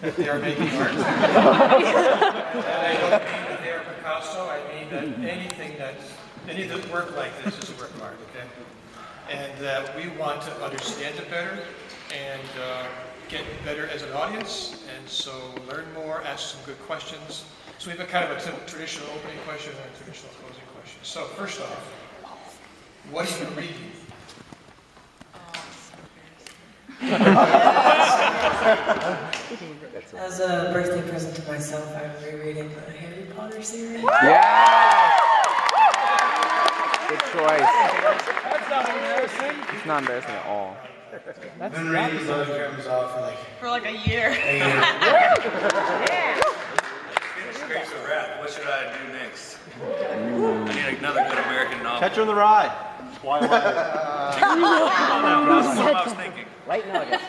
that they are making art. And I don't mean that they are Picasso. I mean that any of the work like this is a work of art, okay? And that we want to understand it better and get better as an audience. And so learn more, ask some good questions. So we have a kind of a traditional opening question and a traditional closing question. So first off, what are you reading? As a birthday present to myself, I'm rereading the Harry Potter series. Yeah! Good choice. That's not embarrassing. It's not embarrassing at all. I've been reading Lone Bellow for like a year. Yeah. Scrapes of wrath. What should I do next? I need another good American novel. Catcher in the Rye. Twilight. That's what I was thinking. Light nuggets.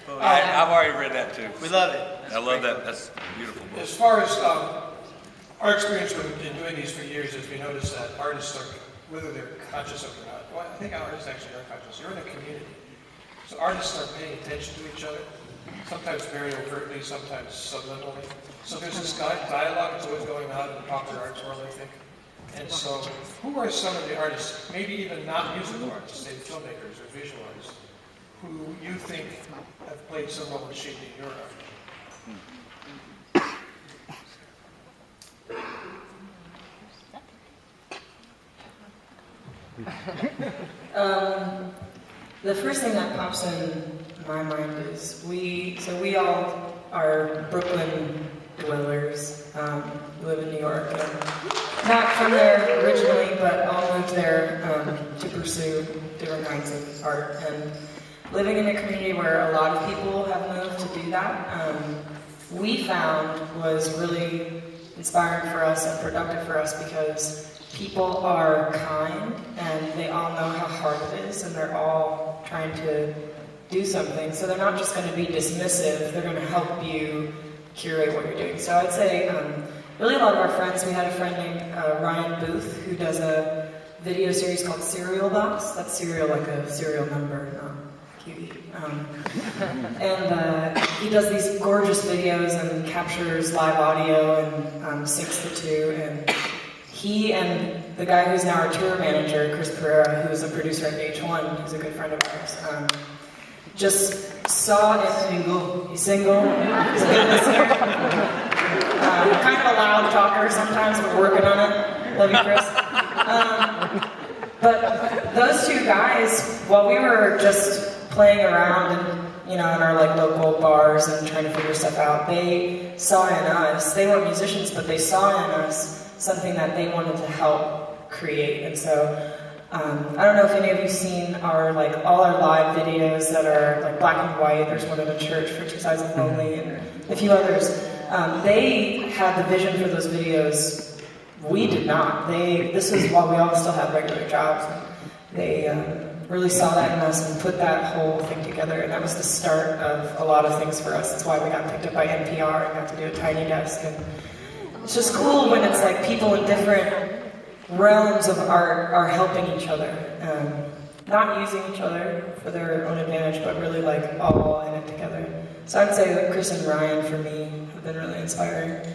I've already read that too. We love it. I love that. That's a beautiful book. As far as our experience with in doing these for years is we notice that artists are, whether they're conscious of it or not, well, I think artists actually are conscious. You're in a community. So artists are paying attention to each other, sometimes very overtly, sometimes subliminally. So there's this dialogue that's always going on in the popular arts world, I think. And so who are some of the artists, maybe even not musical artists, say filmmakers or visual artists, who you think have played some role in shaping your art? The first thing that pops in my mind is we all are Brooklyn dwellers, live in New York, and not from there originally, but all moved there to pursue different kinds of art. And living in a community where a lot of people have moved to do that, we found was really inspiring for us and productive for us because people are kind and they all know how hard it is and they're all trying to do something. So they're not just going to be dismissive, they're going to help you curate what you're doing. So I'd say really a lot of our friends, we had a friend named Ryan Booth who does a video series called Serial Box. That's serial like a serial number, not QE. And he does these gorgeous videos and captures live audio and syncs the two. And he and the guy who's now our tour manager, Chris Pereira, who's a producer at VH1, who's a good friend of ours, just saw it. He's single. He's a good listener. Kind of a loud talker sometimes, but working on it. Love you, Chris. But those two guys, while we were just playing around and in our like local bars and trying to figure stuff out, they saw in us. They weren't musicians, but they saw in us something that they wanted to help create. And so I don't know if any of you've seen all our live videos that are like black and white. There's one in a church for Two Sides of Lonely and a few others. They had the vision for those videos. We did not. This was while we all still had regular jobs. They really saw that in us and put that whole thing together. And that was the start of a lot of things for us. That's why we got picked up by NPR and got to do a Tiny Desk. And it's just cool when it's like people in different realms of art are helping each other, not using each other for their own advantage, but really like all in it together. So I'd say that Chris and Ryan for me have been really inspiring.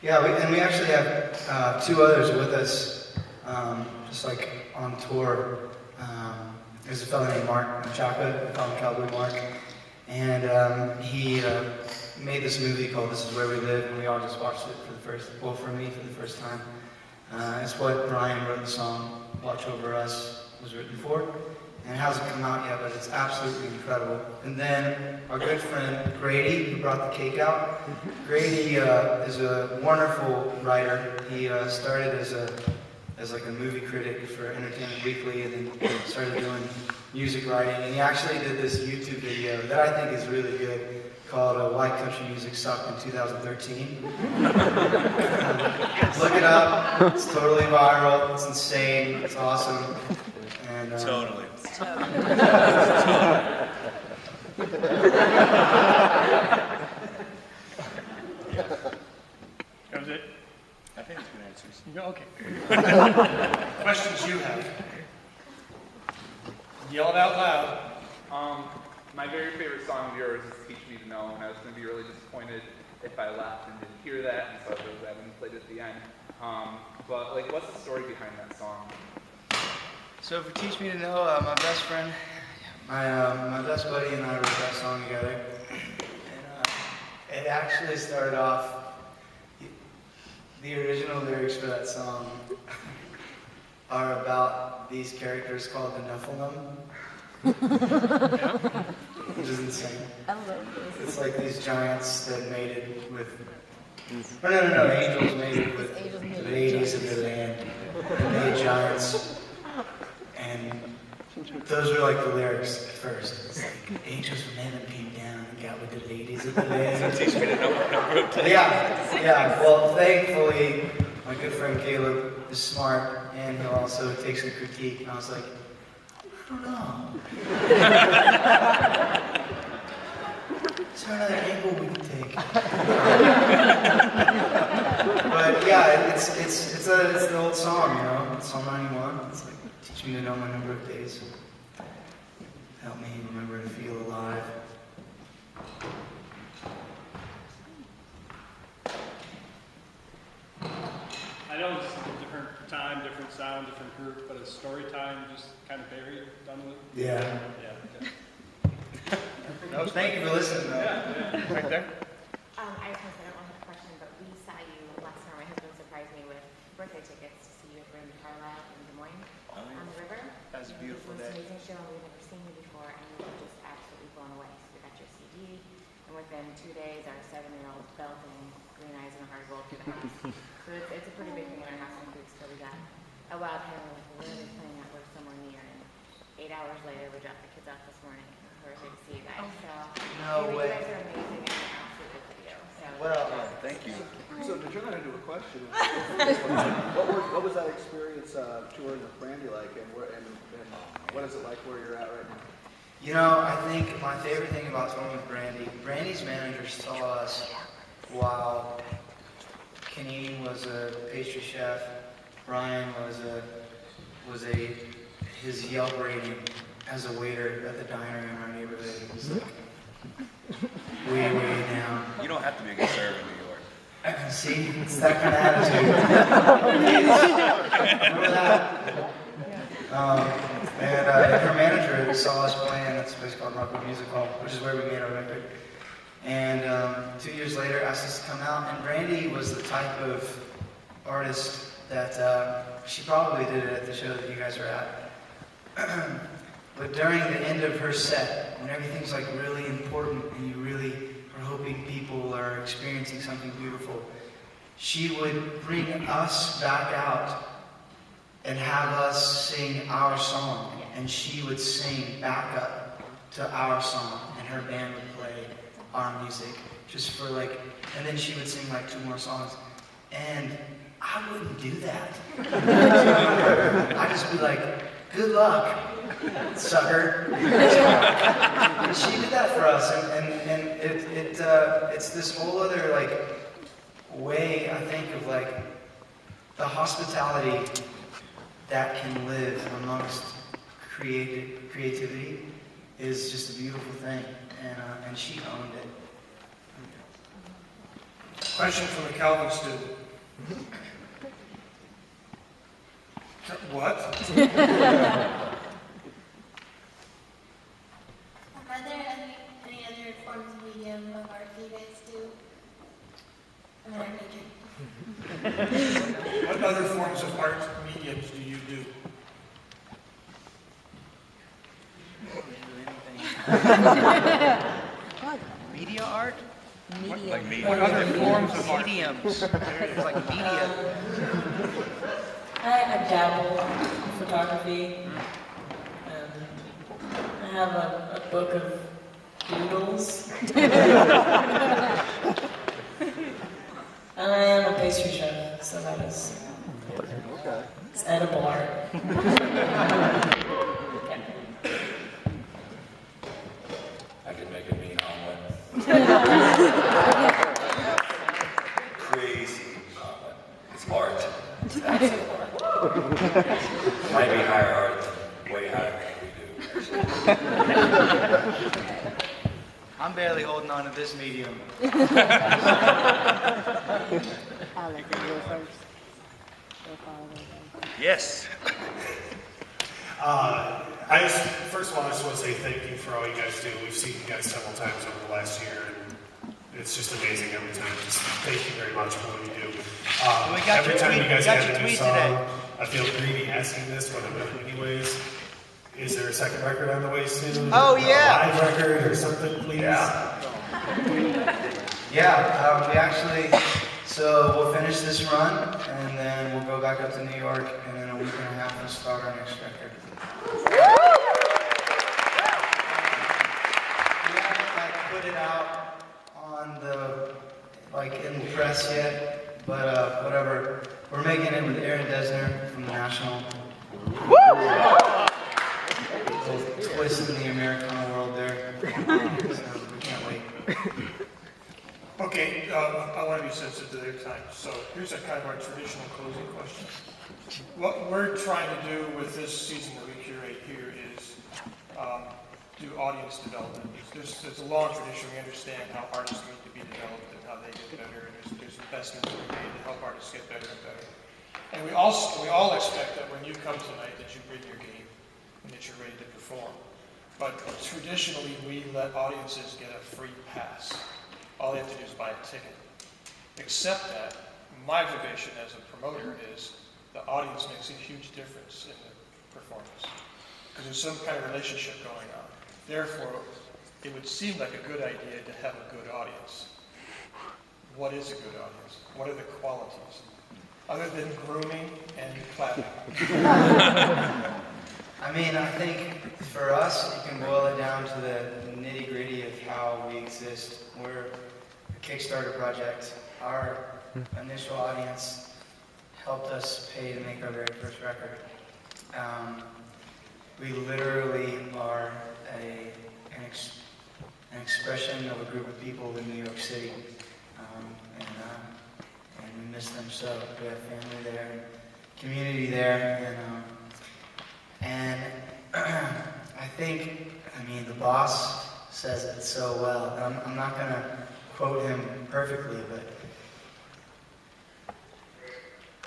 Yeah, we actually have two others with us, just like on tour. There's a fellow named Mark Chaka, we call him Cowboy Mark, and he made this movie called This Is Where We Live, and we all just watched it for me for the first time. It's what Brian wrote the song, Watch Over Us, was written for. And it hasn't come out yet, but it's absolutely incredible. And then our good friend Grady, who brought the cake out. Grady is a wonderful writer. He started as like a movie critic for Entertainment Weekly, and then started doing music writing. And he actually did this YouTube video that I think is really good, called Why Country Music Sucked in 2013. Look it up. It's totally viral. It's insane. It's awesome. And, Totally. That was it? I think it's good answers. Okay. Questions you have? Yell it out loud. My very favorite song song of yours is Teach Me to Know, and I was going to be really disappointed if I left and didn't hear that, and so I chose that when you played it at the end. But like, what's the story behind that song? So for Teach Me to Know, my best friend, my best buddy and I wrote that song together. And it actually started off, the original lyrics for that song are about these characters called the Nephilim. Which is insane. I love this. It's like these giants that mated with, or no, angels mated with the ladies of the land. They made giants. And those were like the lyrics at first. It's like, angels from heaven came down and got with the ladies of the land. Teach me to know what I'm group today. Yeah. Well, thankfully, my good friend Caleb is smart, and he'll also take some critique. And I was like, I don't know. Is there another angle we can take? But yeah, it's an old song, you know. It's Psalm 91. It's like, teach me to know my number of days. Help me remember to feel alive. I know it's a different time, different sound, different group, but is story time just kind of buried, done with? Yeah. Yeah. Okay. No, thank you for listening, though. Yeah. Right there? I just want to say, I don't have a question, but we saw you last summer. My husband surprised me with birthday tickets to see you at Randy Carlisle in Des Moines on the river. That was a beautiful It was an day. amazing show, and we've never seen you before, and we were just absolutely blown away. So we got your CD, and within 2 days, our 7-year-old belting Green Eyes and a Hard Gold through the house. So it's a pretty big thing in our house in Greeks, so we got a wild hair, like, where are they playing that? We're somewhere near, and 8 hours later, we dropped the kids off this morning. We're here to see you guys. So No way. you guys are amazing, and we're absolutely with you. So Well, Thank you. So to turn that into a question, what was that experience touring with Brandy like, and what is it like where you're at right now? you know, I think my favorite thing about touring with Brandy's manager saw us while Kenny was a pastry chef, Brian was his Yelp rating as a waiter at the diner in our neighborhood. He was like, way down. You don't have to be a good server in New York. See, it's that kind of attitude. Remember that? And her manager saw us playing at this place called Rockwood Music Hall, which is where we made our record. And 2 years later, asked us to come out. And Brandy was the type of artist that she probably did it at the show that you guys were at. But during the end of her set, when everything's like really important and you really are hoping people are experiencing something beautiful, she would bring us back out and have us sing our song. And she would sing back up to our song, and her band would play our music just for like, and then she would sing like 2 more songs. And I wouldn't do that. I'd just be like, good luck, sucker. And she did that for us, and it's this whole other like way, I think, of like the hospitality that can live amongst creativity is just a beautiful thing, and she owned it. Question from a Calvin student. What? Are there any other forms of medium of art that you guys do? I'm an art major. What other forms of art mediums do you do? Media art? Like me. What other forms of art? Mediums. Like media. I dabble in photography. I have a book of doodles. And I am a pastry chef, so that is it's edible art. I could make a mean omelet. Crazy omelet. It's art. It's absolute art. Might be higher art than way higher than we do. I'm barely holding on to this medium. I'll let them go first. They'll follow them. Yes. First of all, I just want to say thank you for all you guys do. We've seen you guys several times over the last year, and it's just amazing every time. Just thank you very much for what you do. Every time you guys have a new song, I feel greedy asking this, but I'm going to anyways. Is there a second record on the way soon? Oh, yeah. A live record or something, please? Yeah, we actually, so we'll finish this run, and then we'll go back up to New York, and in a week and a half we'll start our next record. We haven't put it out on the, in the press yet, but whatever. We're making it with Aaron Desner from the National. Twist in the Americana world there. So we can't wait. Okay, I want to be sensitive to their time. So here's a kind of our traditional closing question. What we're trying to do with this season that we curate here is do audience development. There's a long tradition. We understand how artists need to be developed and how they get better. And there's investments that we made to help artists get better and better. And we all expect that when you come tonight that you bring your game and that you're ready to perform. But traditionally, we let audiences get a free pass. All they have to do is buy a ticket. Except that my observation as a promoter is the audience makes a huge difference in the performance. Because there's some kind of relationship going on. Therefore, it would seem like a good idea to have a good audience. What is a good audience? What are the qualities? Other than grooming and clapping. I mean, I think for us, you can boil it down to the nitty-gritty of how we exist. We're a Kickstarter project. Our initial audience helped us pay to make our very first record. We literally are an expression of a group of people in New York City. And we miss them so. We have family there, community there, and I think, the boss says it so well. I'm not going to quote him perfectly, but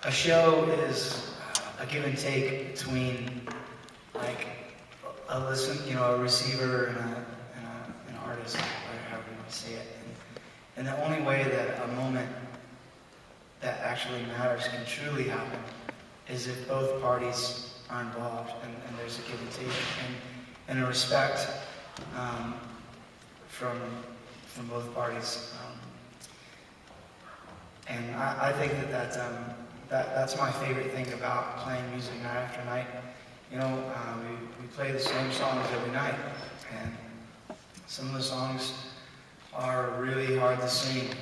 a show is a give and take between a receiver and an artist, or however you want to say it. And the only way that a moment that actually matters can truly happen is if both parties are involved and there's a give and take and a respect from both parties. And I think that's my favorite thing about playing music night after night. We play the same songs every night, and some of the songs are really hard to sing.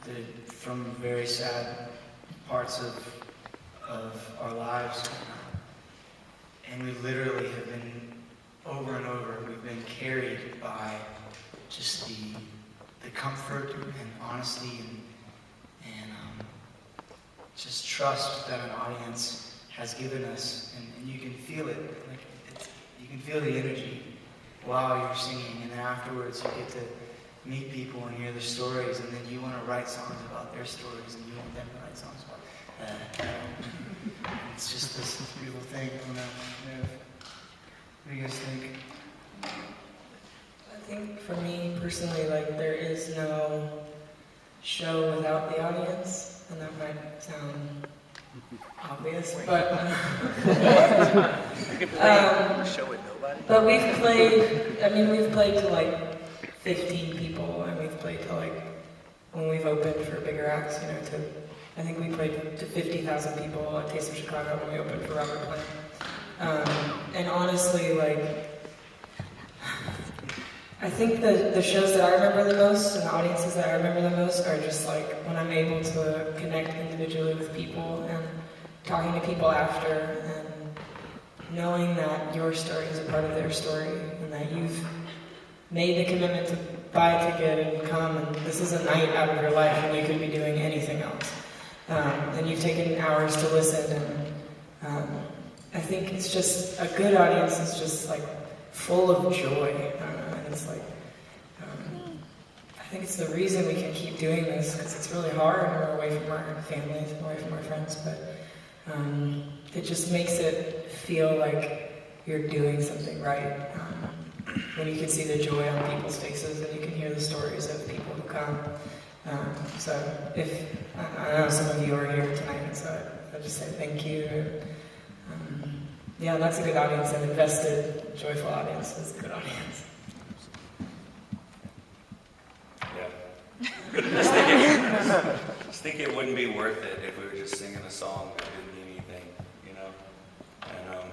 They're from very sad parts of our lives. And we literally have been, over and over, we've been carried by just the comfort and honesty and just trust that an audience has given us. And you can feel it. You can feel the energy while you're singing. And then afterwards you get to meet people and hear their stories. And then you want to write songs about their stories. And you want them to write songs about it's just this beautiful thing. What do you guys think? I think for me personally, there is no show without the audience, and that might sound obvious, but Show with nobody? but we've played to 15 people, and we've played to when we've opened for bigger acts, I think we played to 50,000 people at Taste of Chicago when we opened for Robert Plant. And honestly, I think the shows that I remember the most and the audiences that I remember the most are just when I'm able to connect individually with people and talking to people after and knowing that your story is a part of their story and that you've made the commitment to buy a ticket and come, and this is a night out of your life and you could be doing anything else. And you've taken hours to listen, and I think it's just, a good audience is just full of joy, and it's think it's the reason we can keep doing this, because it's really hard when we're away from our families, away from our friends, but it just makes it feel like you're doing something right. When you can see the joy on people's faces and you can hear the stories of people who come. So if, I know some of you are here tonight, so I just say thank you. Yeah, that's a good audience, an invested, joyful audience is a good audience. Yeah. Just think it wouldn't be worth it if we were just singing a song that didn't mean anything, you know?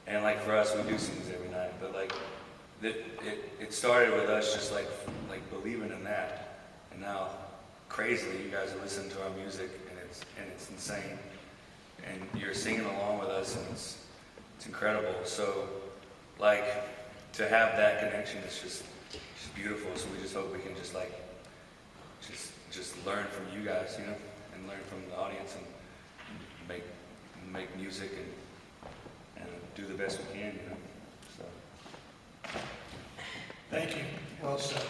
And like for us, we do sing this every night, but like it started with us just like believing in that, and now crazily you guys are listening to our music and it's insane, and you're singing along with us and it's incredible. So like to have that connection is just beautiful. So we just hope we can just like just learn from you guys, you know, and learn from the audience and make music and do the best we can, you know. So Thank you. Well said.